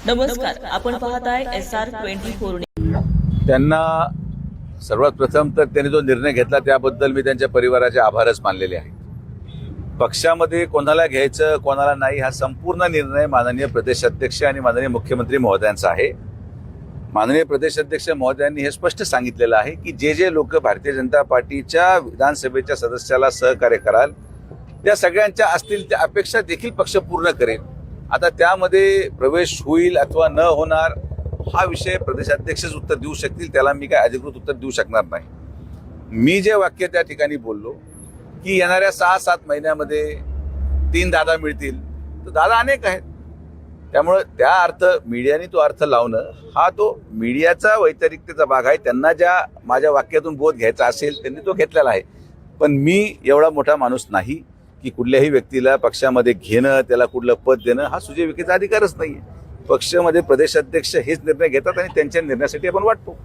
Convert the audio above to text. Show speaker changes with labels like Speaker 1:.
Speaker 1: नमस्कार, आपण पाहताय SR24
Speaker 2: त्यांना सर्वात प्रथम तर त्यांनी जो निर्णय घेतला त्याबद्दल मी त्यांच्या परिवाराचे आभारच मानलेले आहेत। पक्षामध्ये कोणाला घ्यायचं कोणाला नाही हा संपूर्ण निर्णय माननीय प्रदेशाध्यक्ष आणि माननीय मुख्यमंत्री महोदयांचा आहे। माननीय प्रदेशाध्यक्ष महोदयांनी हे स्पष्ट सांगितलेलं आहे की जे लोक भारतीय जनता पार्टीच्या विधानसभेच्या सदस्याला सहकार्य कराल त्या सगळ्यांच्या असतील त्या अपेक्षा देखील पक्ष पूर्ण करेल। आता त्यामध्ये प्रवेश होईल अथवा न होणार हा विषय प्रदेशाध्यक्षच उत्तर देऊ शकतील, त्याला मी काय अधिकृत उत्तर देऊ शकणार नाही। मी जे वाक्य त्या ठिकाणी बोललो की येणाऱ्या 6-7 महिन्यामध्ये 3 दादा मिळतील, तर दादा अनेक आहेत, त्यामुळे त्या अर्थ मीडियाने तो अर्थ लावणं हा तो मीडियाचा वैचारिकतेचा भाग आहे। त्यांना ज्या माझ्या वाक्यातून बोध घ्यायचा असेल त्यांनी तो घेतलेला आहे, पण मी एवढा मोठा माणूस नाही की कुठल्याही व्यक्तीला पक्षामध्ये घेणं त्याला कुठलं पद देणं हा सुजय विखेचा अधिकारच नाहीये। पक्षामध्ये प्रदेशाध्यक्ष हेच निर्णय घेतात आणि त्यांच्या निर्णयासाठी आपण वाटतो।